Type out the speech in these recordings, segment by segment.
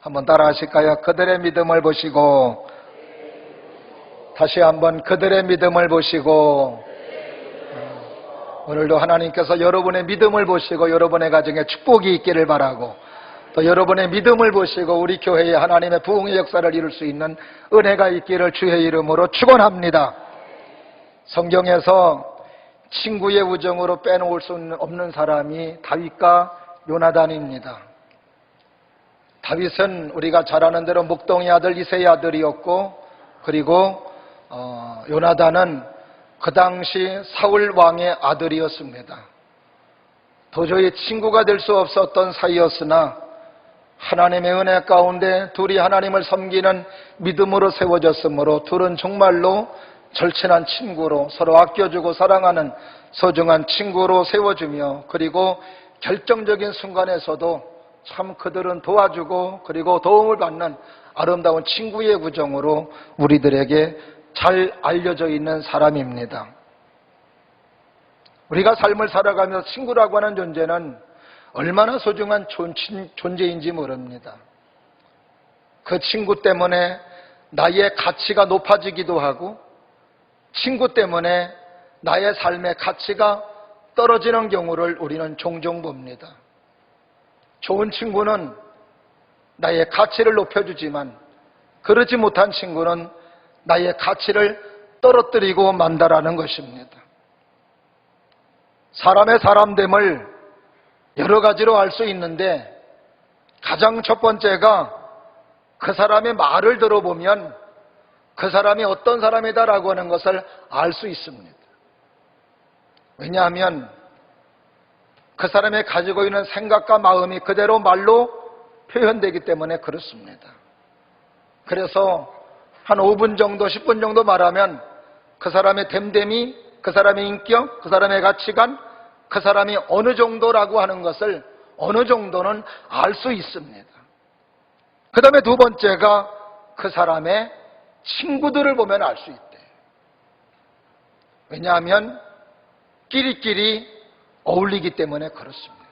한번 따라 하실까요? 그들의 믿음을 보시고, 다시 한번 그들의 믿음을 보시고, 오늘도 하나님께서 여러분의 믿음을 보시고 여러분의 가정에 축복이 있기를 바라고, 또 여러분의 믿음을 보시고 우리 교회에 하나님의 부흥의 역사를 이룰 수 있는 은혜가 있기를 주의 이름으로 축원합니다. 성경에서 친구의 우정으로 빼놓을 수 없는 사람이 다윗과 요나단입니다. 다윗은 우리가 잘 아는 대로 목동의 아들 이새의 아들이었고, 그리고 요나단은 그 당시 사울 왕의 아들이었습니다. 도저히 친구가 될 수 없었던 사이였으나 하나님의 은혜 가운데 둘이 하나님을 섬기는 믿음으로 세워졌으므로 둘은 정말로 절친한 친구로 서로 아껴주고 사랑하는 소중한 친구로 세워주며, 그리고 결정적인 순간에서도 참 그들은 도와주고 그리고 도움을 받는 아름다운 친구의 우정으로 우리들에게 잘 알려져 있는 사람입니다. 우리가 삶을 살아가면서 친구라고 하는 존재는 얼마나 소중한 존재인지 모릅니다. 그 친구 때문에 나의 가치가 높아지기도 하고, 친구 때문에 나의 삶의 가치가 떨어지는 경우를 우리는 종종 봅니다. 좋은 친구는 나의 가치를 높여주지만 그러지 못한 친구는 나의 가치를 떨어뜨리고 만다라는 것입니다. 사람의 사람됨을 여러 가지로 알 수 있는데, 가장 첫 번째가 그 사람의 말을 들어보면 그 사람이 어떤 사람이다라고 하는 것을 알 수 있습니다. 왜냐하면 그 사람이 가지고 있는 생각과 마음이 그대로 말로 표현되기 때문에 그렇습니다. 그래서 한 5분 정도, 10분 정도 말하면 그 사람의 됨됨이, 그 사람의 인격, 그 사람의 가치관, 그 사람이 어느 정도라고 하는 것을 어느 정도는 알 수 있습니다. 그 다음에 두 번째가 그 사람의 친구들을 보면 알 수 있대요. 왜냐하면 끼리끼리 어울리기 때문에 그렇습니다.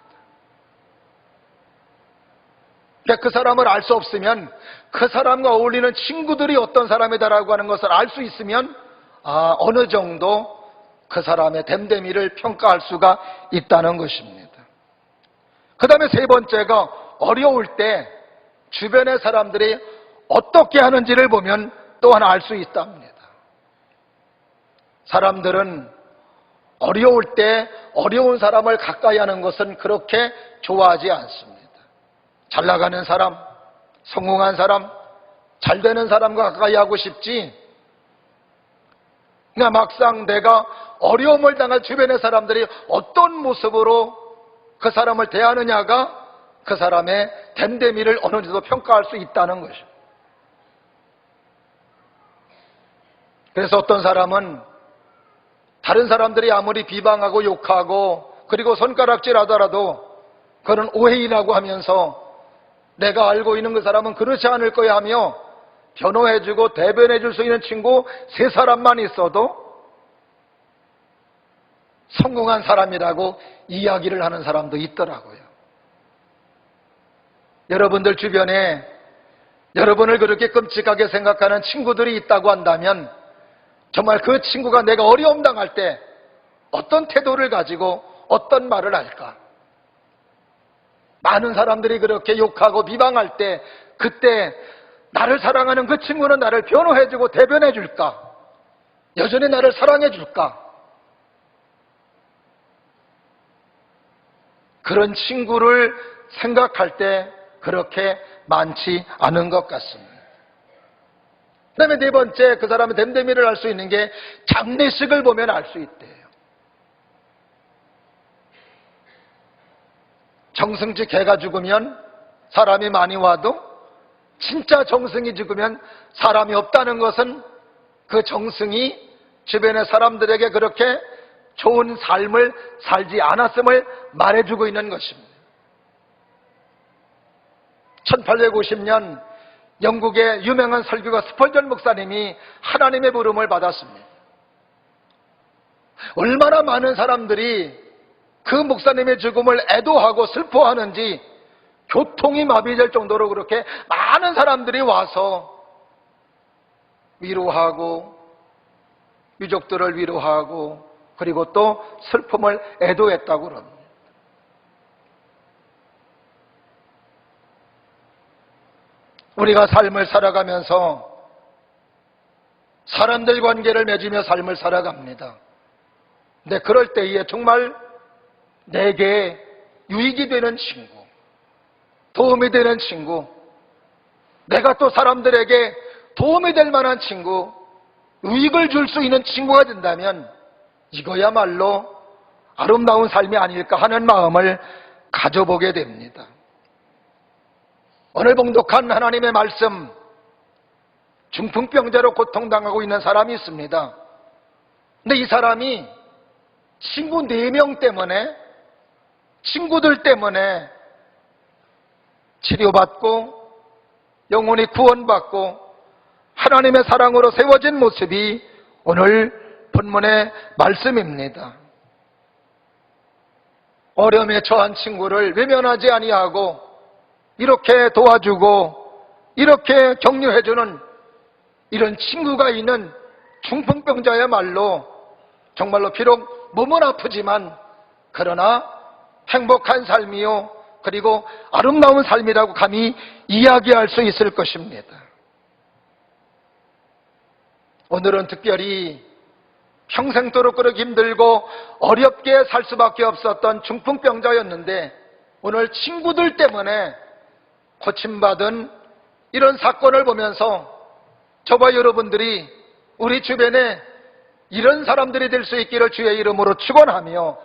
그러니까 그 사람을 알 수 없으면 그 사람과 어울리는 친구들이 어떤 사람이다라고 하는 것을 알 수 있으면 어느 정도 그 사람의 됨됨이를 평가할 수가 있다는 것입니다. 그 다음에 세 번째가 어려울 때 주변의 사람들이 어떻게 하는지를 보면 또한 알 수 있답니다. 사람들은 어려울 때 어려운 사람을 가까이 하는 것은 그렇게 좋아하지 않습니다. 잘 나가는 사람, 성공한 사람, 잘 되는 사람과 가까이 하고 싶지, 그러니까 막상 내가 어려움을 당할 주변의 사람들이 어떤 모습으로 그 사람을 대하느냐가 그 사람의 됨됨이를 어느 정도 평가할 수 있다는 것입니다. 그래서 어떤 사람은 다른 사람들이 아무리 비방하고 욕하고 그리고 손가락질하더라도 그런 오해이라고 하면서 내가 알고 있는 그 사람은 그렇지 않을 거야 하며 변호해주고 대변해줄 수 있는 친구 3사람만 있어도 성공한 사람이라고 이야기를 하는 사람도 있더라고요. 여러분들 주변에 여러분을 그렇게 끔찍하게 생각하는 친구들이 있다고 한다면 정말 그 친구가 내가 어려움 당할 때 어떤 태도를 가지고 어떤 말을 할까? 많은 사람들이 그렇게 욕하고 비방할 때 그때 나를 사랑하는 그 친구는 나를 변호해주고 대변해줄까? 여전히 나를 사랑해줄까? 그런 친구를 생각할 때 그렇게 많지 않은 것 같습니다. 그 다음에 네 번째, 그 사람의 됨됨이를 알 수 있는 게 장례식을 보면 알 수 있대요. 정승지 개가 죽으면 사람이 많이 와도 진짜 정승이 죽으면 사람이 없다는 것은 그 정승이 주변의 사람들에게 그렇게 좋은 삶을 살지 않았음을 말해주고 있는 것입니다. 1850년 영국의 유명한 설교가 스펄전 목사님이 하나님의 부름을 받았습니다. 얼마나 많은 사람들이 그 목사님의 죽음을 애도하고 슬퍼하는지 교통이 마비될 정도로 그렇게 많은 사람들이 와서 위로하고 유족들을 위로하고 그리고 또 슬픔을 애도했다고 그럽니다. 우리가 삶을 살아가면서 사람들 관계를 맺으며 삶을 살아갑니다. 근데 그럴 때에 정말 내게 유익이 되는 친구, 도움이 되는 친구, 내가 또 사람들에게 도움이 될 만한 친구, 유익을 줄 수 있는 친구가 된다면 이거야말로 아름다운 삶이 아닐까 하는 마음을 가져보게 됩니다. 오늘 봉독한 하나님의 말씀, 중풍병자로 고통당하고 있는 사람이 있습니다. 근데 이 사람이 친구 4명 때문에, 친구들 때문에 치료받고 영혼이 구원받고 하나님의 사랑으로 세워진 모습이 오늘 본문의 말씀입니다. 어려움에 처한 친구를 외면하지 아니하고 이렇게 도와주고 이렇게 격려해주는 이런 친구가 있는 중풍병자야말로 정말로 비록 몸은 아프지만 그러나 행복한 삶이요 그리고 아름다운 삶이라고 감히 이야기할 수 있을 것입니다. 오늘은 특별히 평생도록 그렇게 힘들고 어렵게 살 수밖에 없었던 중풍병자였는데 오늘 친구들 때문에 고침받은 이런 사건을 보면서 저와 여러분들이 우리 주변에 이런 사람들이 될 수 있기를 주의 이름으로 축원하며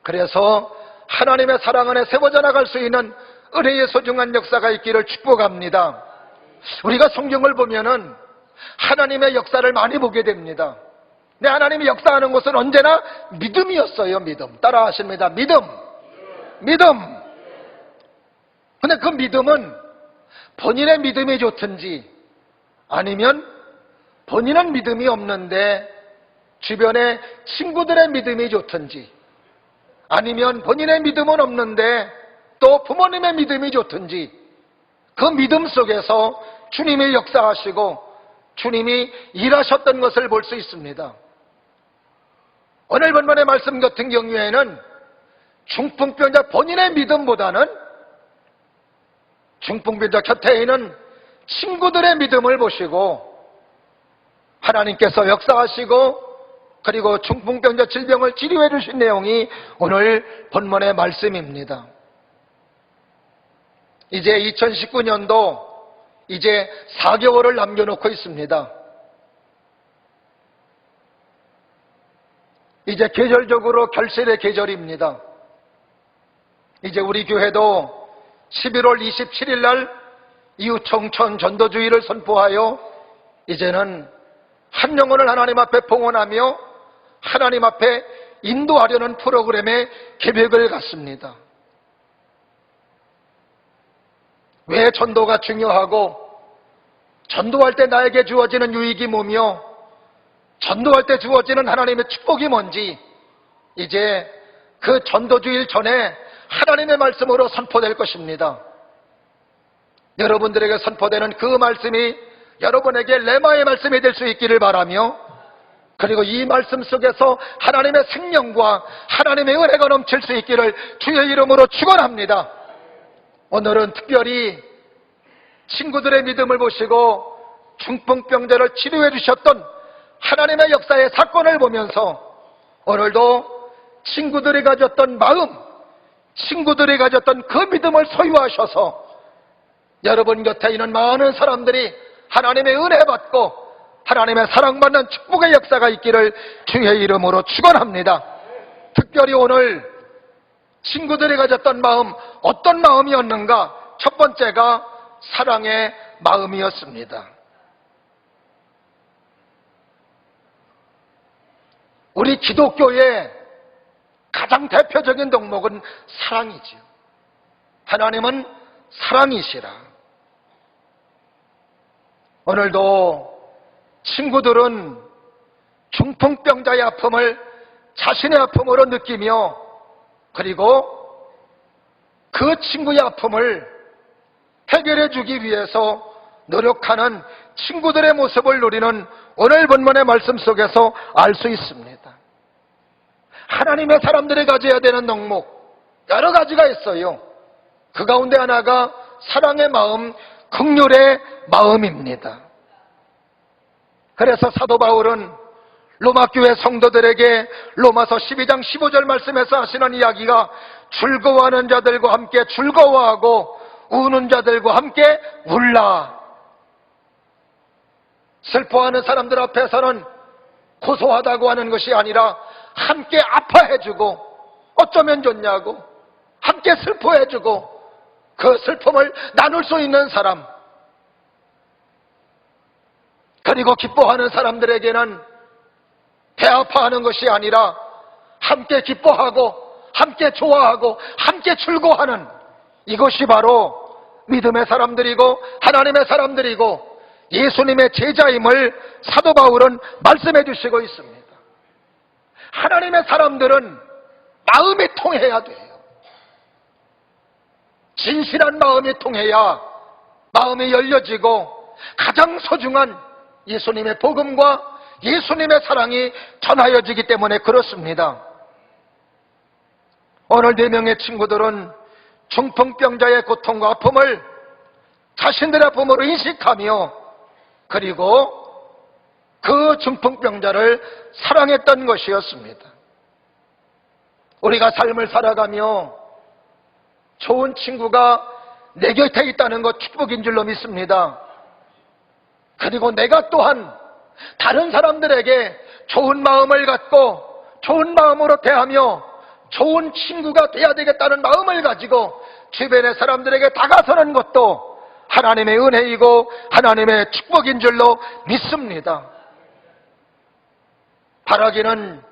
그래서 하나님의 사랑 안에 세워져 나갈 수 있는 은혜의 소중한 역사가 있기를 축복합니다. 우리가 성경을 보면은 하나님의 역사를 많이 보게 됩니다. 근데 하나님이 역사하는 것은 언제나 믿음이었어요. 믿음. 따라 하십니다. 믿음. 근데 그 믿음은 본인의 믿음이 좋든지 아니면 본인은 믿음이 없는데 주변에 친구들의 믿음이 좋든지 아니면 본인의 믿음은 없는데 또 부모님의 믿음이 좋든지 그 믿음 속에서 주님이 역사하시고 주님이 일하셨던 것을 볼 수 있습니다. 오늘 본문의 말씀 같은 경우에는 중풍병자 본인의 믿음보다는 중풍병자 곁에 있는 친구들의 믿음을 보시고 하나님께서 역사하시고 그리고 중풍병자 질병을 치료해 주신 내용이 오늘 본문의 말씀입니다. 이제 2019년도 이제 4개월을 남겨놓고 있습니다. 이제 계절적으로 결실의 계절입니다. 이제 우리 교회도 11월 27일 날 이웃청천 전도주의를 선포하여 이제는 한 영혼을 하나님 앞에 봉헌하며 하나님 앞에 인도하려는 프로그램의 계획을 갖습니다. 왜 전도가 중요하고 전도할 때 나에게 주어지는 유익이 뭐며 전도할 때 주어지는 하나님의 축복이 뭔지 이제 그 전도주일 전에 하나님의 말씀으로 선포될 것입니다. 여러분들에게 선포되는 그 말씀이 여러분에게 레마의 말씀이 될 수 있기를 바라며 그리고 이 말씀 속에서 하나님의 생명과 하나님의 은혜가 넘칠 수 있기를 주의 이름으로 축원합니다. 오늘은 특별히 친구들의 믿음을 보시고 중풍병자를 치료해 주셨던 하나님의 역사의 사건을 보면서 오늘도 친구들이 가졌던 마음, 친구들이 가졌던 그 믿음을 소유하셔서 여러분 곁에 있는 많은 사람들이 하나님의 은혜 받고 하나님의 사랑받는 축복의 역사가 있기를 주의 이름으로 축원합니다. 특별히 오늘 친구들이 가졌던 마음 어떤 마음이었는가? 첫 번째가 사랑의 마음이었습니다. 우리 기독교의 가장 대표적인 덕목은 사랑이지요. 하나님은 사랑이시라. 오늘도 친구들은 중풍병자의 아픔을 자신의 아픔으로 느끼며 그리고 그 친구의 아픔을 해결해 주기 위해서 노력하는 친구들의 모습을 우리는 오늘 본문의 말씀 속에서 알 수 있습니다. 하나님의 사람들이 가져야 되는 덕목 여러 가지가 있어요. 그 가운데 하나가 사랑의 마음, 긍휼의 마음입니다. 그래서 사도 바울은 로마 교회 성도들에게 로마서 12장 15절 말씀에서 하시는 이야기가 즐거워하는 자들과 함께 즐거워하고 우는 자들과 함께 울라. 슬퍼하는 사람들 앞에서는 고소하다고 하는 것이 아니라 함께 아파해주고 어쩌면 좋냐고 함께 슬퍼해주고 그 슬픔을 나눌 수 있는 사람, 그리고 기뻐하는 사람들에게는 배 아파하는 것이 아니라 함께 기뻐하고 함께 좋아하고 함께 즐거워하는, 이것이 바로 믿음의 사람들이고 하나님의 사람들이고 예수님의 제자임을 사도 바울은 말씀해 주시고 있습니다. 하나님의 사람들은 마음이 통해야 돼요. 진실한 마음이 통해야 마음이 열려지고 가장 소중한 예수님의 복음과 예수님의 사랑이 전하여지기 때문에 그렇습니다. 오늘 4명의 친구들은 중풍병자의 고통과 아픔을 자신들의 아픔으로 인식하며 그리고 그 중풍병자를 사랑했던 것이었습니다. 우리가 삶을 살아가며 좋은 친구가 내 곁에 있다는 것 축복인 줄로 믿습니다. 그리고 내가 또한 다른 사람들에게 좋은 마음을 갖고 좋은 마음으로 대하며 좋은 친구가 돼야 되겠다는 마음을 가지고 주변의 사람들에게 다가서는 것도 하나님의 은혜이고 하나님의 축복인 줄로 믿습니다. 바라기는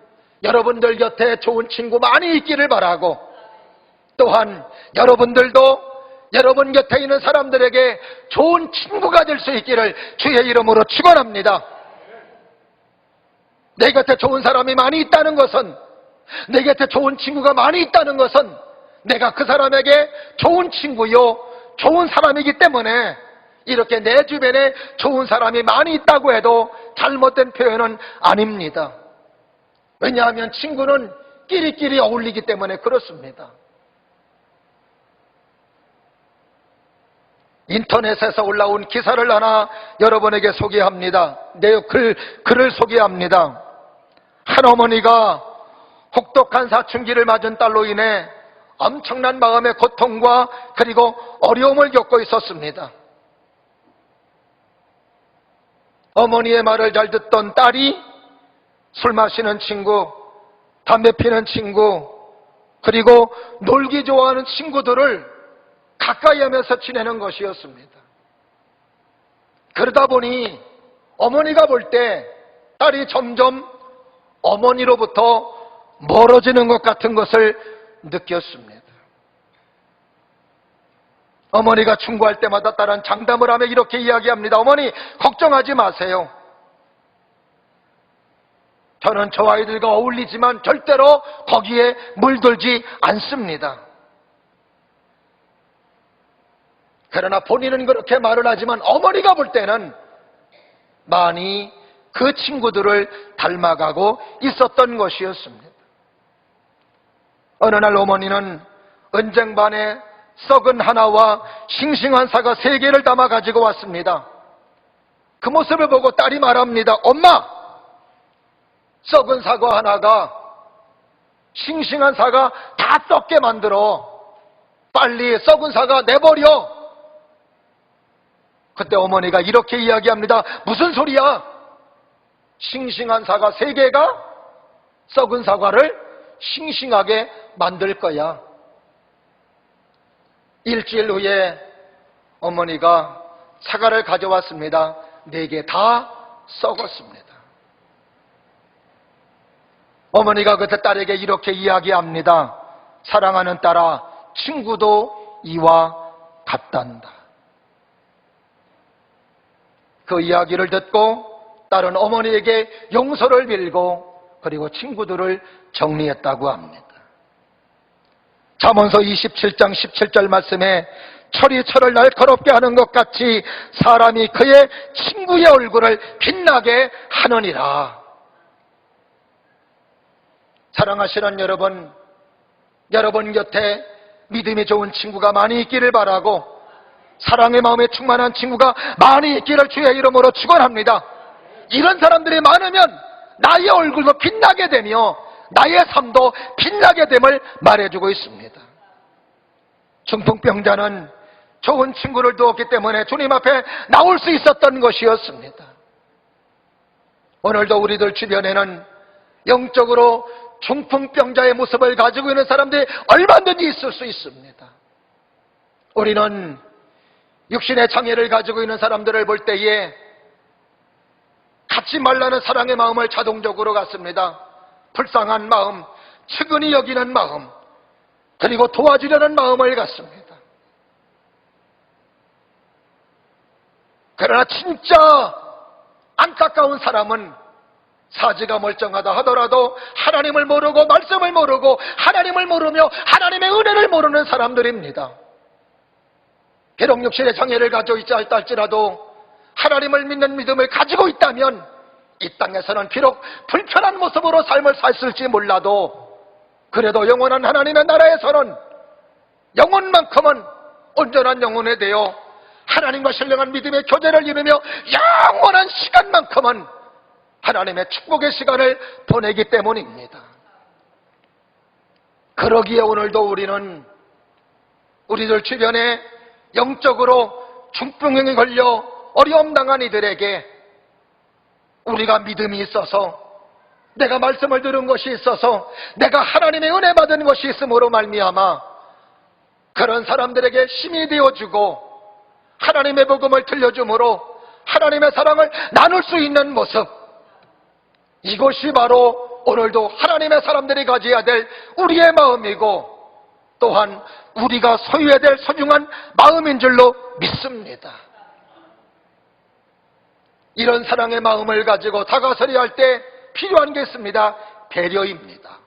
여러분들 곁에 좋은 친구 많이 있기를 바라고, 또한 여러분들도 여러분 곁에 있는 사람들에게 좋은 친구가 될 수 있기를 주의 이름으로 축원합니다. 내 곁에 좋은 사람이 많이 있다는 것은, 내 곁에 좋은 친구가 많이 있다는 것은 내가 그 사람에게 좋은 친구요 좋은 사람이기 때문에, 이렇게 내 주변에 좋은 사람이 많이 있다고 해도 잘못된 표현은 아닙니다. 왜냐하면 친구는 끼리끼리 어울리기 때문에 그렇습니다. 인터넷에서 올라온 기사를 하나 여러분에게 소개합니다. 글을 소개합니다. 한 어머니가 혹독한 사춘기를 맞은 딸로 인해 엄청난 마음의 고통과 그리고 어려움을 겪고 있었습니다. 어머니의 말을 잘 듣던 딸이 술 마시는 친구, 담배 피는 친구, 그리고 놀기 좋아하는 친구들을 가까이 하면서 지내는 것이었습니다. 그러다 보니 어머니가 볼 때 딸이 점점 어머니로부터 멀어지는 것 같은 것을 느꼈습니다. 어머니가 충고할 때마다 딸은 장담을 하며 이렇게 이야기합니다. 어머니, 걱정하지 마세요. 저는 저 아이들과 어울리지만 절대로 거기에 물들지 않습니다. 그러나 본인은 그렇게 말을 하지만 어머니가 볼 때는 많이 그 친구들을 닮아가고 있었던 것이었습니다. 어느 날 어머니는 은쟁반에 썩은 하나와 싱싱한 사과 3개를 담아 가지고 왔습니다. 그 모습을 보고 딸이 말합니다. 엄마! 썩은 사과 하나가 싱싱한 사과 다 썩게 만들어. 빨리 썩은 사과 내버려. 그때 어머니가 이렇게 이야기합니다. 무슨 소리야? 싱싱한 사과 3개가 썩은 사과를 싱싱하게 만들 거야. 일주일 후에 어머니가 사과를 가져왔습니다. 4개 다 썩었습니다. 어머니가 그때 딸에게 이렇게 이야기합니다. 사랑하는 딸아, 친구도 이와 같단다. 그 이야기를 듣고 딸은 어머니에게 용서를 빌고 그리고 친구들을 정리했다고 합니다. 잠언서 27장 17절 말씀에 철이 철을 날카롭게 하는 것 같이 사람이 그의 친구의 얼굴을 빛나게 하느니라. 사랑하시는 여러분, 여러분 곁에 믿음이 좋은 친구가 많이 있기를 바라고 사랑의 마음에 충만한 친구가 많이 있기를 주의 이름으로 축원합니다. 이런 사람들이 많으면 나의 얼굴도 빛나게 되며 나의 삶도 빛나게 됨을 말해주고 있습니다. 중풍병자는 좋은 친구를 두었기 때문에 주님 앞에 나올 수 있었던 것이었습니다. 오늘도 우리들 주변에는 영적으로 중풍병자의 모습을 가지고 있는 사람들이 얼마든지 있을 수 있습니다. 우리는 육신의 장애를 가지고 있는 사람들을 볼 때에 갖지 말라는 사랑의 마음을 자동적으로 갖습니다. 불쌍한 마음, 측은히 여기는 마음, 그리고 도와주려는 마음을 갖습니다. 그러나 진짜 안타까운 사람은 사지가 멀쩡하다 하더라도 하나님을 모르고 말씀을 모르고 하나님을 모르며 하나님의 은혜를 모르는 사람들입니다. 비록 육신의 장애를 가지고 있지 않다 할지라도 하나님을 믿는 믿음을 가지고 있다면 이 땅에서는 비록 불편한 모습으로 삶을 살았을지 몰라도 그래도 영원한 하나님의 나라에서는 영혼만큼은 온전한 영혼에 대여 하나님과 신령한 믿음의 교제를 이루며 영원한 시간만큼은 하나님의 축복의 시간을 보내기 때문입니다. 그러기에 오늘도 우리는 우리들 주변에 영적으로 중풍병에 걸려 어려움 당한 이들에게 우리가 믿음이 있어서 내가 말씀을 들은 것이 있어서 내가 하나님의 은혜 받은 것이 있음으로 말미암아 그런 사람들에게 힘이 되어주고 하나님의 복음을 들려줌으로 하나님의 사랑을 나눌 수 있는 모습, 이것이 바로 오늘도 하나님의 사람들이 가져야 될 우리의 마음이고 또한 우리가 소유해야 될 소중한 마음인 줄로 믿습니다. 이런 사랑의 마음을 가지고 다가서려 할 때 필요한 게 있습니다. 배려입니다.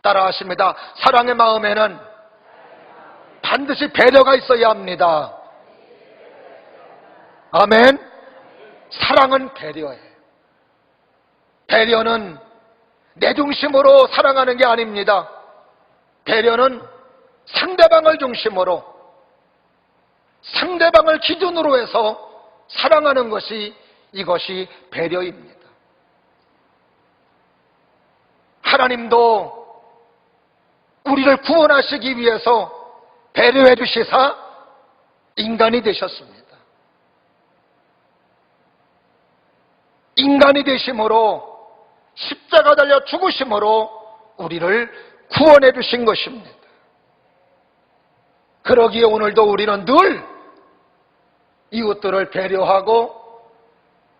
따라하십니다. 사랑의 마음에는 반드시 배려가 있어야 합니다. 아멘. 사랑은 배려예요. 배려는 내 중심으로 사랑하는 게 아닙니다. 배려는 상대방을 중심으로, 상대방을 기준으로 해서 사랑하는 것이, 이것이 배려입니다. 하나님도 우리를 구원하시기 위해서 배려해 주시사 인간이 되셨습니다. 인간이 되심으로 십자가 달려 죽으심으로 우리를 구원해 주신 것입니다. 그러기에 오늘도 우리는 늘 이웃들을 배려하고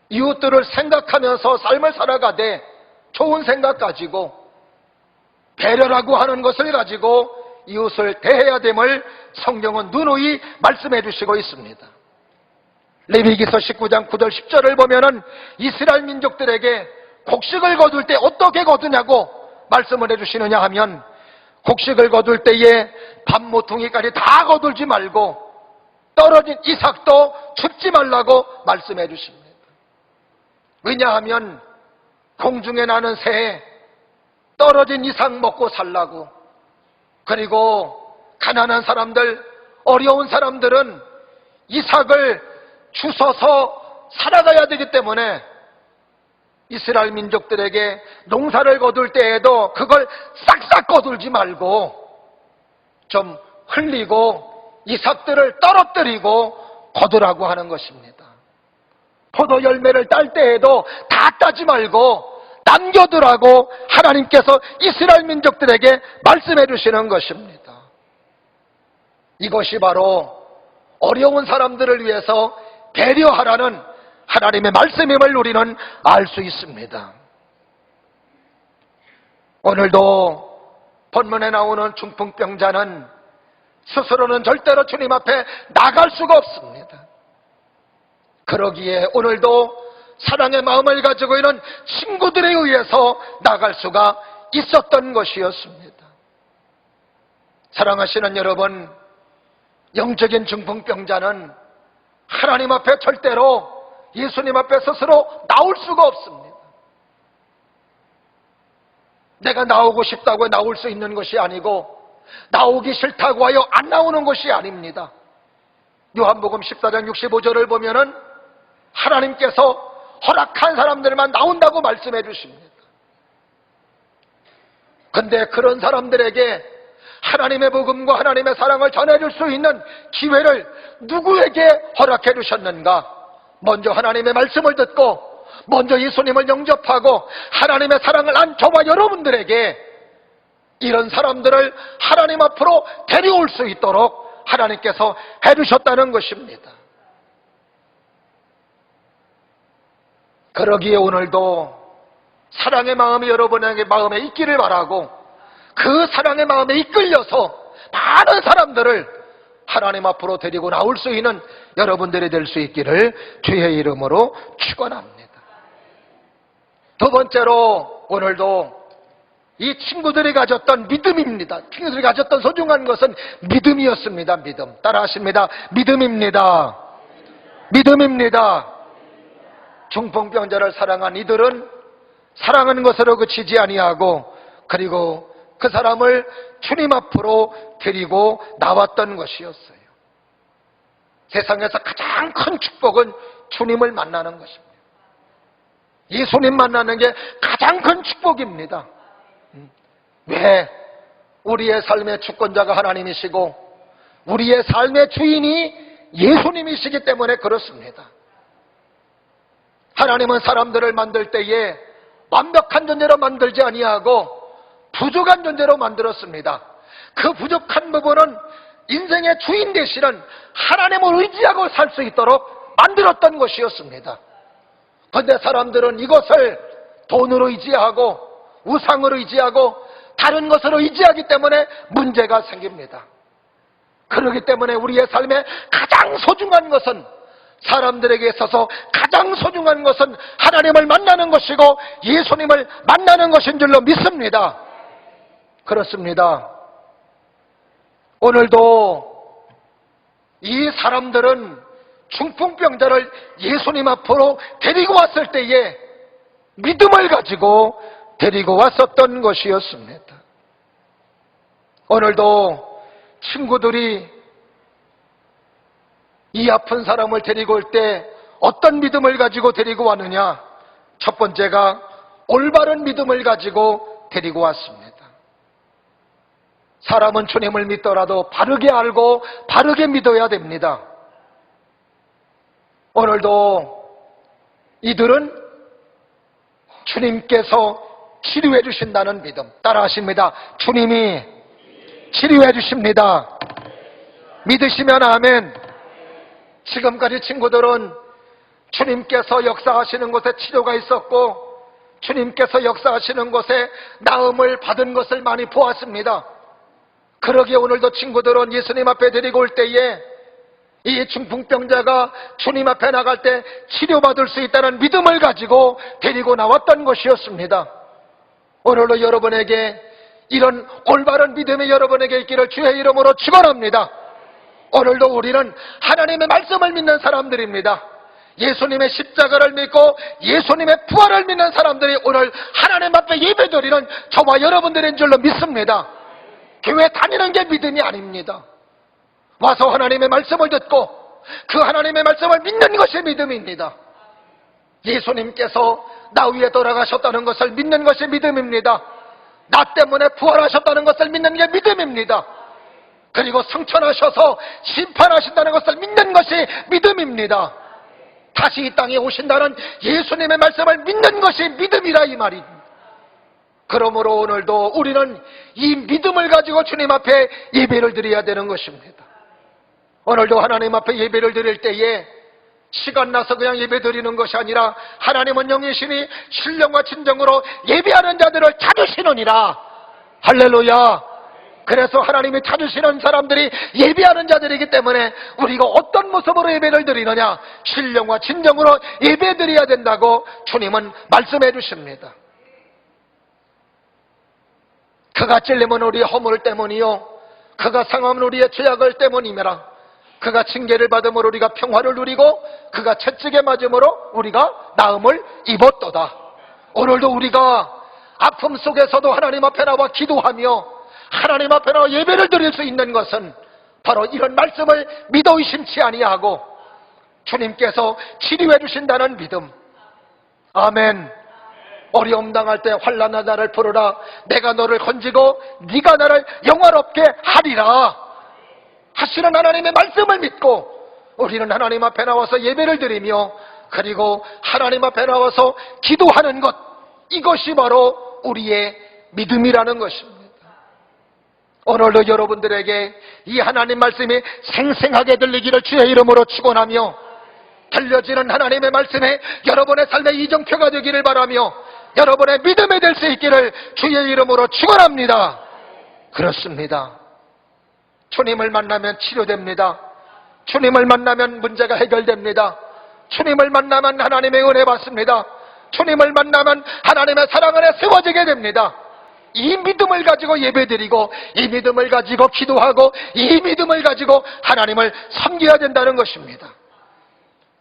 이웃들을 생각하면서 삶을 살아가되 좋은 생각 가지고 배려라고 하는 것을 가지고 이웃을 대해야 됨을 성경은 누누이 말씀해 주시고 있습니다. 레위기서 19장 9절 10절을 보면은 이스라엘 민족들에게 곡식을 거둘 때 어떻게 거두냐고 말씀을 해주시느냐 하면 곡식을 거둘 때에 밤모퉁이까지 다 거둘지 말고 떨어진 이삭도 줍지 말라고 말씀해 주십니다. 왜냐하면 공중에 나는 새에 떨어진 이삭 먹고 살라고, 그리고 가난한 사람들, 어려운 사람들은 이삭을 주워서 살아가야 되기 때문에 이스라엘 민족들에게 농사를 거둘 때에도 그걸 싹싹 거둘지 말고 좀 흘리고 이삭들을 떨어뜨리고 거두라고 하는 것입니다. 포도 열매를 딸 때에도 다 따지 말고 남겨두라고 하나님께서 이스라엘 민족들에게 말씀해 주시는 것입니다. 이것이 바로 어려운 사람들을 위해서 배려하라는 하나님의 말씀임을 우리는 알 수 있습니다. 오늘도 본문에 나오는 중풍병자는 스스로는 절대로 주님 앞에 나갈 수가 없습니다. 그러기에 오늘도 사랑의 마음을 가지고 있는 친구들에 의해서 나갈 수가 있었던 것이었습니다. 사랑하시는 여러분, 영적인 중풍병자는 하나님 앞에 절대로 예수님 앞에 스스로 나올 수가 없습니다. 내가 나오고 싶다고 나올 수 있는 것이 아니고 나오기 싫다고 하여 안 나오는 것이 아닙니다. 요한복음 14장 65절을 보면은 하나님께서 허락한 사람들만 나온다고 말씀해 주십니다. 근데 그런 사람들에게 하나님의 복음과 하나님의 사랑을 전해줄 수 있는 기회를 누구에게 허락해 주셨는가? 먼저 하나님의 말씀을 듣고 먼저 예수님을 영접하고 하나님의 사랑을 안 저와 여러분들에게 이런 사람들을 하나님 앞으로 데려올 수 있도록 하나님께서 해주셨다는 것입니다. 그러기에 오늘도 사랑의 마음이 여러분에게 마음에 있기를 바라고 그 사랑의 마음에 이끌려서 많은 사람들을 하나님 앞으로 데리고 나올 수 있는 여러분들이 될 수 있기를 주의 이름으로 축원합니다. 두 번째로 오늘도 이 친구들이 가졌던 믿음입니다. 친구들이 가졌던 소중한 것은 믿음이었습니다. 믿음. 따라하십니다. 믿음입니다. 믿음입니다. 중풍병자를 사랑한 이들은 사랑하는 것으로 그치지 아니하고 그리고 그 사람을 주님 앞으로 데리고 나왔던 것이었어요. 세상에서 가장 큰 축복은 주님을 만나는 것입니다. 예수님 만나는 게 가장 큰 축복입니다. 왜? 우리의 삶의 주권자가 하나님이시고 우리의 삶의 주인이 예수님이시기 때문에 그렇습니다. 하나님은 사람들을 만들 때에 완벽한 존재로 만들지 아니하고 부족한 존재로 만들었습니다. 그 부족한 부분은 인생의 주인 되시는 하나님을 의지하고 살 수 있도록 만들었던 것이었습니다. 그런데 사람들은 이것을 돈으로 의지하고 우상으로 의지하고 다른 것으로 의지하기 때문에 문제가 생깁니다. 그렇기 때문에 우리의 삶에 가장 소중한 것은 사람들에게 있어서 가장 소중한 것은 하나님을 만나는 것이고 예수님을 만나는 것인 줄로 믿습니다. 그렇습니다. 오늘도 이 사람들은 중풍병자를 예수님 앞으로 데리고 왔을 때에 믿음을 가지고 데리고 왔었던 것이었습니다. 오늘도 친구들이 이 아픈 사람을 데리고 올 때 어떤 믿음을 가지고 데리고 왔느냐? 첫 번째가 올바른 믿음을 가지고 데리고 왔습니다. 사람은 주님을 믿더라도 바르게 알고 바르게 믿어야 됩니다. 오늘도 이들은 주님께서 치료해 주신다는 믿음. 따라하십니다. 주님이 치료해 주십니다. 믿으시면 아멘. 지금까지 친구들은 주님께서 역사하시는 곳에 치료가 있었고 주님께서 역사하시는 곳에 나음을 받은 것을 많이 보았습니다. 그러기에 오늘도 친구들은 예수님 앞에 데리고 올 때에 이 중풍병자가 주님 앞에 나갈 때 치료받을 수 있다는 믿음을 가지고 데리고 나왔던 것이었습니다. 오늘도 여러분에게 이런 올바른 믿음이 여러분에게 있기를 주의 이름으로 축원합니다. 오늘도 우리는 하나님의 말씀을 믿는 사람들입니다. 예수님의 십자가를 믿고 예수님의 부활을 믿는 사람들이 오늘 하나님 앞에 예배드리는 저와 여러분들인 줄로 믿습니다. 교회 다니는 게 믿음이 아닙니다. 와서 하나님의 말씀을 듣고 그 하나님의 말씀을 믿는 것이 믿음입니다. 예수님께서 나 위에 돌아가셨다는 것을 믿는 것이 믿음입니다. 나 때문에 부활하셨다는 것을 믿는 게 믿음입니다. 그리고 성천하셔서 심판하신다는 것을 믿는 것이 믿음입니다. 다시 이 땅에 오신다는 예수님의 말씀을 믿는 것이 믿음이라 이 말입니다. 그러므로 오늘도 우리는 이 믿음을 가지고 주님 앞에 예배를 드려야 되는 것입니다. 오늘도 하나님 앞에 예배를 드릴 때에 시간 나서 그냥 예배 드리는 것이 아니라 하나님은 영이시니 신령과 진정으로 예배하는 자들을 찾으시느니라. 할렐루야. 그래서 하나님이 찾으시는 사람들이 예배하는 자들이기 때문에 우리가 어떤 모습으로 예배를 드리느냐, 신령과 진정으로 예배 드려야 된다고 주님은 말씀해 주십니다. 그가 찔림은 우리의 허물 때문이요 그가 상함은 우리의 죄악을 때문이며라. 그가 징계를 받음으로 우리가 평화를 누리고 그가 채찍에 맞음으로 우리가 나음을 입었도다. 오늘도 우리가 아픔 속에서도 하나님 앞에 나와 기도하며 하나님 앞에 나와 예배를 드릴 수 있는 것은 바로 이런 말씀을 믿어 의심치 아니하고 주님께서 치료해 주신다는 믿음. 아멘. 어려움 당할 때 환난한 나를 부르라. 내가 너를 건지고 네가 나를 영화롭게 하리라 하시는 하나님의 말씀을 믿고 우리는 하나님 앞에 나와서 예배를 드리며 그리고 하나님 앞에 나와서 기도하는 것, 이것이 바로 우리의 믿음이라는 것입니다. 오늘도 여러분들에게 이 하나님 말씀이 생생하게 들리기를 주의 이름으로 축원하며 들려지는 하나님의 말씀에 여러분의 삶의 이정표가 되기를 바라며 여러분의 믿음이 될 수 있기를 주의 이름으로 축원합니다. 그렇습니다. 주님을 만나면 치료됩니다. 주님을 만나면 문제가 해결됩니다. 주님을 만나면 하나님의 은혜 받습니다. 주님을 만나면 하나님의 사랑 안에 세워지게 됩니다. 이 믿음을 가지고 예배드리고 이 믿음을 가지고 기도하고 이 믿음을 가지고 하나님을 섬겨야 된다는 것입니다.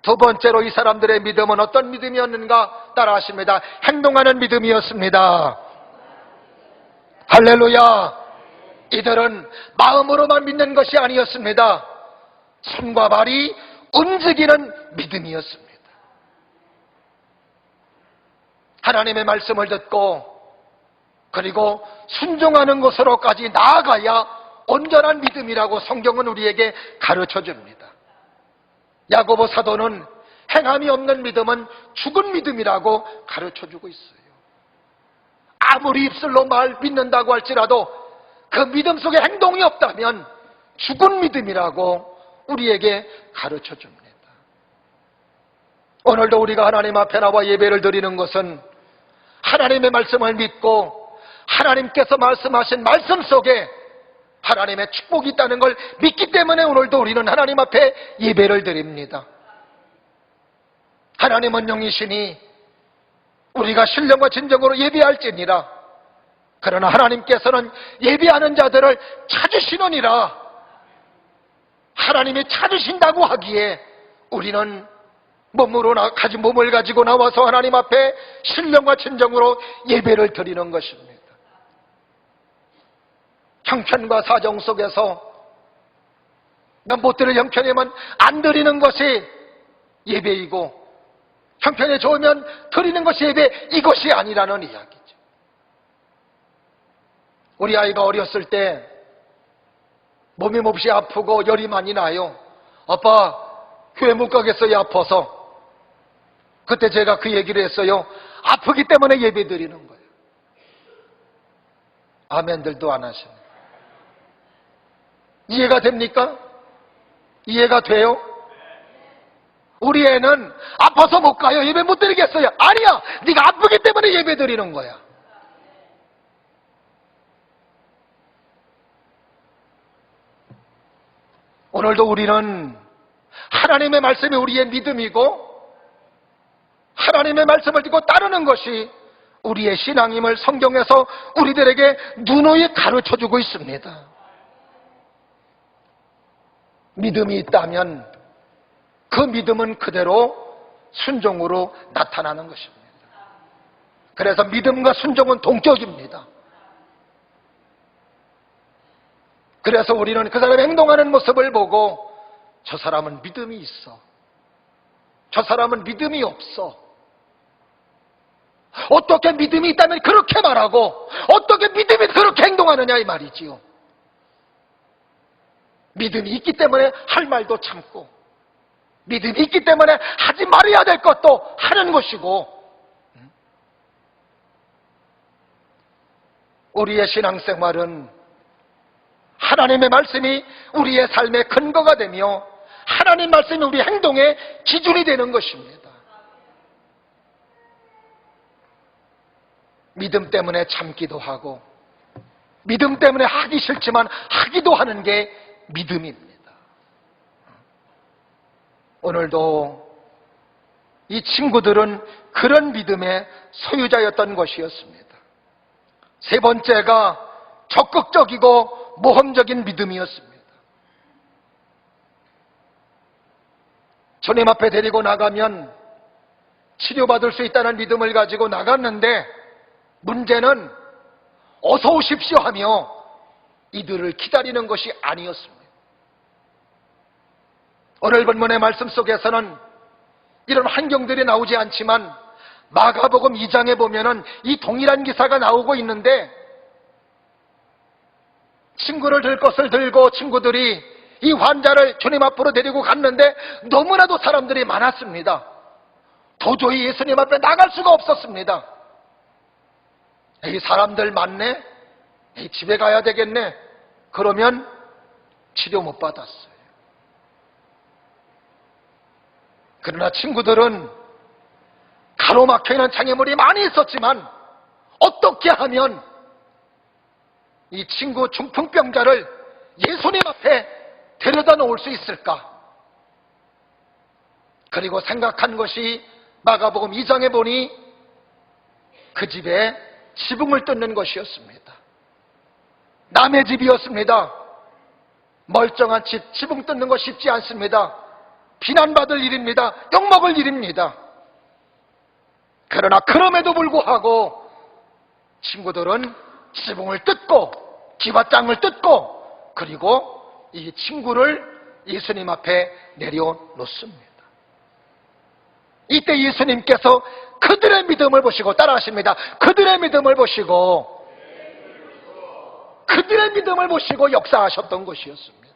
두 번째로 이 사람들의 믿음은 어떤 믿음이었는가 따라하십니다. 행동하는 믿음이었습니다. 할렐루야. 이들은 마음으로만 믿는 것이 아니었습니다. 손과 발이 움직이는 믿음이었습니다. 하나님의 말씀을 듣고 그리고 순종하는 것으로까지 나아가야 온전한 믿음이라고 성경은 우리에게 가르쳐 줍니다. 야고보 사도는 행함이 없는 믿음은 죽은 믿음이라고 가르쳐 주고 있어요. 아무리 입술로 믿는다고 할지라도 그 믿음 속에 행동이 없다면 죽은 믿음이라고 우리에게 가르쳐 줍니다. 오늘도 우리가 하나님 앞에 나와 예배를 드리는 것은 하나님의 말씀을 믿고 하나님께서 말씀하신 말씀 속에 하나님의 축복이 있다는 걸 믿기 때문에 오늘도 우리는 하나님 앞에 예배를 드립니다. 하나님은 영이시니 우리가 신령과 진정으로 예배할지니라. 그러나 하나님께서는 예배하는 자들을 찾으시느니라. 하나님이 찾으신다고 하기에 우리는 가진 몸을 가지고 나와서 하나님 앞에 신령과 진정으로 예배를 드리는 것입니다. 형편과 사정 속에서 난 못 드릴 형편이면 안 드리는 것이 예배이고 형편이 좋으면 드리는 것이 예배, 이것이 아니라는 이야기죠. 우리 아이가 어렸을 때 몸이 몹시 아프고 열이 많이 나요. 아빠 교회 못 가겠어요, 아파서. 그때 제가 그 얘기를 했어요. 아프기 때문에 예배 드리는 거예요. 아멘들도 안 하시네. 이해가 됩니까? 이해가 돼요? 우리 애는 아파서 못 가요. 예배 못 드리겠어요. 아니야, 네가 아프기 때문에 예배 드리는 거야. 오늘도 우리는 하나님의 말씀이 우리의 믿음이고 하나님의 말씀을 듣고 따르는 것이 우리의 신앙임을 성경에서 우리들에게 누누이 가르쳐주고 있습니다. 믿음이 있다면 그 믿음은 그대로 순종으로 나타나는 것입니다. 그래서 믿음과 순종은 동격입니다. 그래서 우리는 그 사람의 행동하는 모습을 보고 저 사람은 믿음이 있어, 저 사람은 믿음이 없어. 어떻게 믿음이 있다면 그렇게 말하고 어떻게 믿음이 그렇게 행동하느냐 이 말이지요. 믿음이 있기 때문에 할 말도 참고 믿음이 있기 때문에 하지 말아야 될 것도 하는 것이고 우리의 신앙생활은 하나님의 말씀이 우리의 삶의 근거가 되며 하나님 말씀이 우리 행동의 기준이 되는 것입니다. 믿음 때문에 참기도 하고 믿음 때문에 하기 싫지만 하기도 하는 게 믿음입니다. 오늘도 이 친구들은 그런 믿음의 소유자였던 것이었습니다. 세 번째가 적극적이고 모험적인 믿음이었습니다. 주님 앞에 데리고 나가면 치료받을 수 있다는 믿음을 가지고 나갔는데, 문제는 어서 오십시오 하며 이들을 기다리는 것이 아니었습니다. 오늘 본문의 말씀 속에서는 이런 환경들이 나오지 않지만 마가복음 2장에 보면은 이 동일한 기사가 나오고 있는데, 친구를 들 것을 들고 친구들이 이 환자를 주님 앞으로 데리고 갔는데 너무나도 사람들이 많았습니다. 도저히 예수님 앞에 나갈 수가 없었습니다. 이 사람들 많네? 집에 가야 되겠네? 그러면 치료 못 받았어요. 그러나 친구들은 가로막혀있는 장애물이 많이 있었지만 어떻게 하면 이 친구 중풍병자를 예수님 앞에 데려다 놓을 수 있을까? 그리고 생각한 것이 마가복음 2장에 보니 그 집에 지붕을 뜯는 것이었습니다. 남의 집이었습니다. 멀쩡한 집, 지붕 뜯는 거 쉽지 않습니다. 비난받을 일입니다. 욕먹을 일입니다. 그러나 그럼에도 불구하고 친구들은 지붕을 뜯고 기와장을 뜯고 그리고 이 친구를 예수님 앞에 내려놓습니다. 이때 예수님께서 그들의 믿음을 보시고, 따라하십니다. 그들의 믿음을 보시고 역사하셨던 것이었습니다.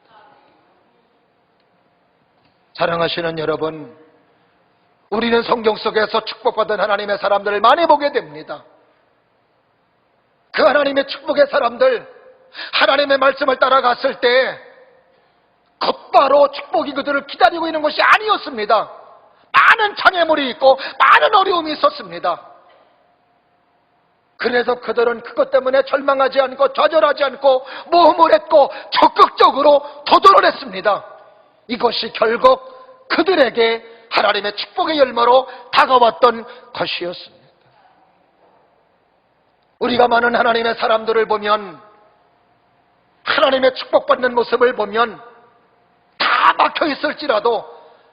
사랑하시는 여러분, 우리는 성경 속에서 축복받은 하나님의 사람들을 많이 보게 됩니다. 그 하나님의 축복의 사람들, 하나님의 말씀을 따라갔을 때 곧바로 축복이 그들을 기다리고 있는 것이 아니었습니다. 많은 장애물이 있고 많은 어려움이 있었습니다. 그래서 그들은 그것 때문에 절망하지 않고 좌절하지 않고 모험을 했고 적극적으로 도전을 했습니다. 이것이 결국 그들에게 하나님의 축복의 열매로 다가왔던 것이었습니다. 우리가 많은 하나님의 사람들을 보면, 하나님의 축복받는 모습을 보면 다 막혀 있을지라도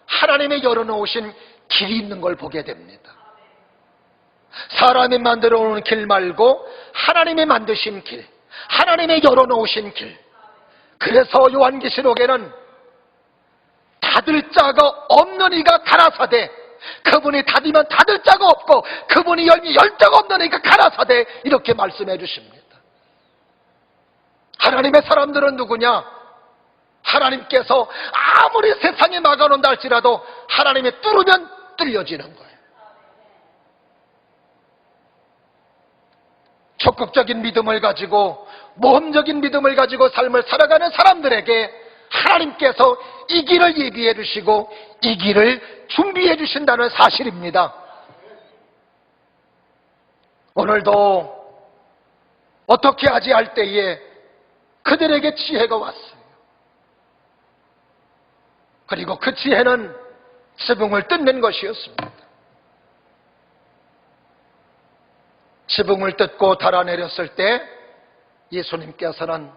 하나님의 열어놓으신 길이 있는 걸 보게 됩니다. 사람이 만들어 놓은 길 말고 하나님이 만드신 길, 하나님의 열어놓으신 길. 그래서 요한계시록에는 닫을 자가 없는 이가 가라사대, 그분이 닫으면 닫을 자가 없고 그분이 열면 열 자가 없는 이가 가라사대, 이렇게 말씀해 주십니다. 하나님의 사람들은 누구냐? 하나님께서 아무리 세상에 막아놓는다 할지라도 하나님이 뚫으면 뚫려지는 거예요. 적극적인 믿음을 가지고, 모험적인 믿음을 가지고 삶을 살아가는 사람들에게 하나님께서 이 길을 예비해 주시고 이 길을 준비해 주신다는 사실입니다. 오늘도 어떻게 하지 할 때에 그들에게 지혜가 왔어요. 그리고 그 지혜는 지붕을 뜯는 것이었습니다. 지붕을 뜯고 달아내렸을 때 예수님께서는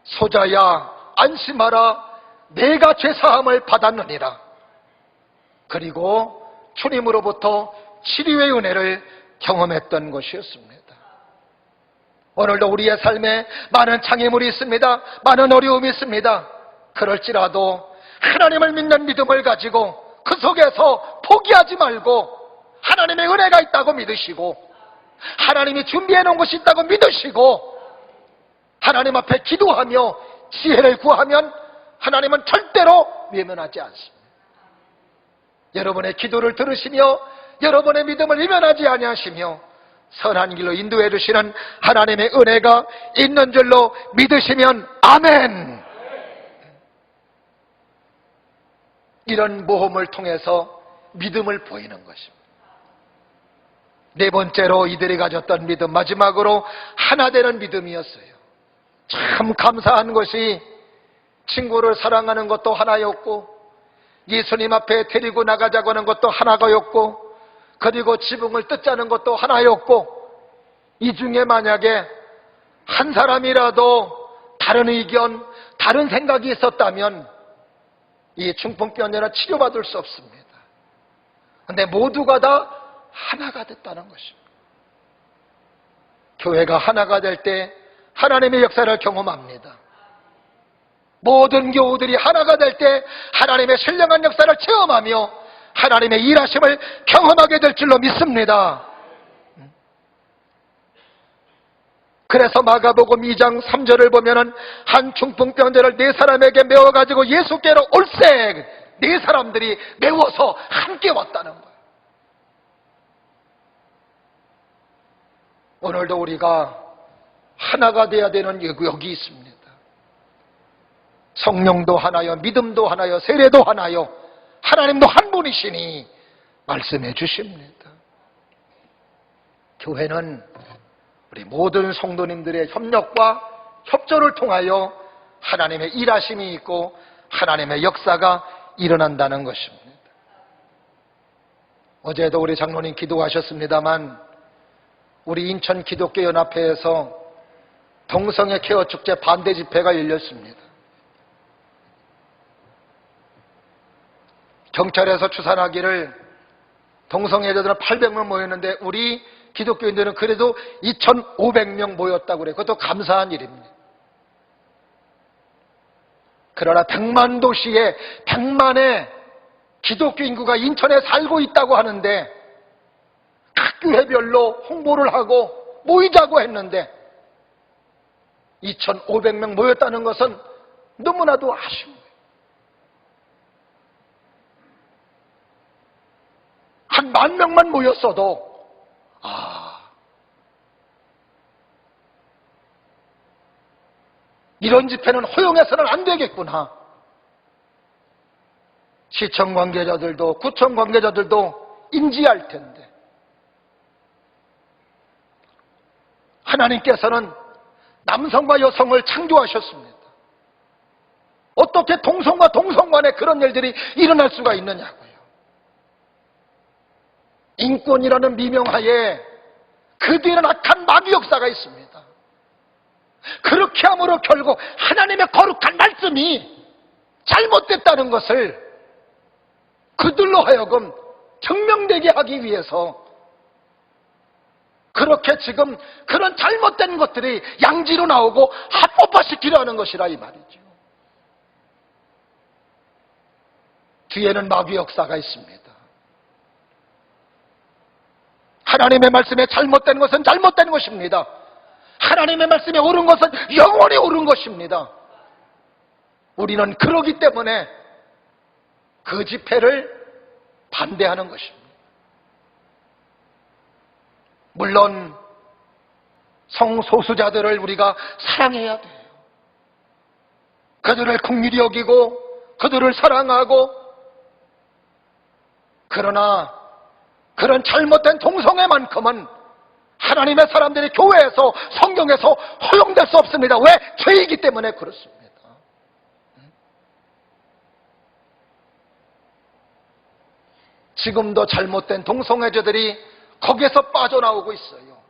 소자야 안심하라, 내가 죄사함을 받았느니라. 그리고 주님으로부터 치료의 은혜를 경험했던 것이었습니다. 오늘도 우리의 삶에 많은 장애물이 있습니다. 많은 어려움이 있습니다. 그럴지라도 하나님을 믿는 믿음을 가지고 그 속에서 포기하지 말고 하나님의 은혜가 있다고 믿으시고 하나님이 준비해 놓은 것이 있다고 믿으시고 하나님 앞에 기도하며 지혜를 구하면 하나님은 절대로 외면하지 않습니다. 여러분의 기도를 들으시며 여러분의 믿음을 외면하지 아니하시며 선한 길로 인도해 주시는 하나님의 은혜가 있는 줄로 믿으시면 아멘. 이런 모험을 통해서 믿음을 보이는 것입니다. 네 번째로 이들이 가졌던 믿음, 마지막으로 하나 되는 믿음이었어요. 참 감사한 것이 친구를 사랑하는 것도 하나였고 예수님 앞에 데리고 나가자고 하는 것도 하나였고 그리고 지붕을 뜯자는 것도 하나였고 이 중에 만약에 한 사람이라도 다른 의견, 다른 생각이 있었다면 이 중풍병자는 치료받을 수 없습니다. 그런데 모두가 다 하나가 됐다는 것입니다. 교회가 하나가 될 때 하나님의 역사를 경험합니다. 모든 교우들이 하나가 될 때 하나님의 신령한 역사를 체험하며 하나님의 일하심을 경험하게 될 줄로 믿습니다. 그래서 마가복음 2장 3절을 보면은 한 중풍병자를 네 사람에게 메워가지고 예수께로 올세, 네 사람들이 메워서 함께 왔다는 거예요. 오늘도 우리가 하나가 되어야 되는 여기 있습니다. 성령도 하나요, 믿음도 하나요, 세례도 하나요, 하나님도 한 분이시니 말씀해 주십니다. 교회는 우리 모든 성도님들의 협력과 협조를 통하여 하나님의 일하심이 있고 하나님의 역사가 일어난다는 것입니다. 어제도 우리 장로님 기도하셨습니다만 우리 인천 기독교연합회에서 동성애 케어 축제 반대 집회가 열렸습니다. 경찰에서 추산하기를 동성애자들은 800명 모였는데 우리 기독교인들은 그래도 2,500명 모였다고 그래요. 그것도 감사한 일입니다. 그러나 100만 도시에 100만의 기독교 인구가 인천에 살고 있다고 하는데 각 교회별로 홍보를 하고 모이자고 했는데 2,500명 모였다는 것은 너무나도 아쉬워요. 한 10,000명만 모였어도 이런 집회는 허용해서는 안 되겠구나. 시청 관계자들도 구청 관계자들도 인지할 텐데 하나님께서는 남성과 여성을 창조하셨습니다. 어떻게 동성과 동성 간에 그런 일들이 일어날 수가 있느냐고요. 인권이라는 미명하에 그 뒤에는 악한 마귀 역사가 있습니다. 그렇게 함으로 결국 하나님의 거룩한 말씀이 잘못됐다는 것을 그들로 하여금 증명되게 하기 위해서 그렇게 지금 그런 잘못된 것들이 양지로 나오고 합법화시키려 하는 것이라 이 말이죠. 뒤에는 마귀 역사가 있습니다. 하나님의 말씀에 잘못된 것은 잘못된 것입니다. 하나님의 말씀에 옳은 것은 영원히 옳은 것입니다. 우리는 그러기 때문에 그 집회를 반대하는 것입니다. 물론 성소수자들을 우리가 사랑해야 돼요. 그들을 긍휼히 여기고 그들을 사랑하고, 그러나 그런 잘못된 동성애만큼은 하나님의 사람들이 교회에서 성경에서 허용될 수 없습니다. 왜? 죄이기 때문에 그렇습니다. 지금도 잘못된 동성애자들이 거기에서 빠져나오고 있어요.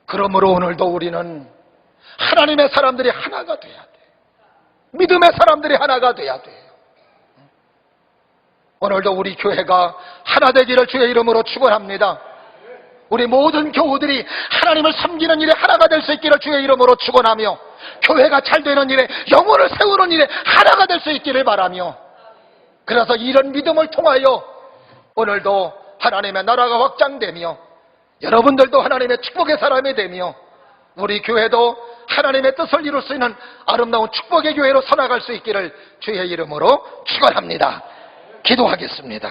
그러므로 오늘도 우리는 하나님의 사람들이 하나가 돼야 돼요. 믿음의 사람들이 하나가 돼야 돼요. 오늘도 우리 교회가 하나 되기를 주의 이름으로 축원합니다. 우리 모든 교우들이 하나님을 섬기는 일에 하나가 될 수 있기를 주의 이름으로 축원하며, 교회가 잘 되는 일에, 영혼을 세우는 일에 하나가 될 수 있기를 바라며, 그래서 이런 믿음을 통하여 오늘도 하나님의 나라가 확장되며 여러분들도 하나님의 축복의 사람이 되며 우리 교회도 하나님의 뜻을 이룰 수 있는 아름다운 축복의 교회로 서나갈 수 있기를 주의 이름으로 축원합니다. 기도하겠습니다.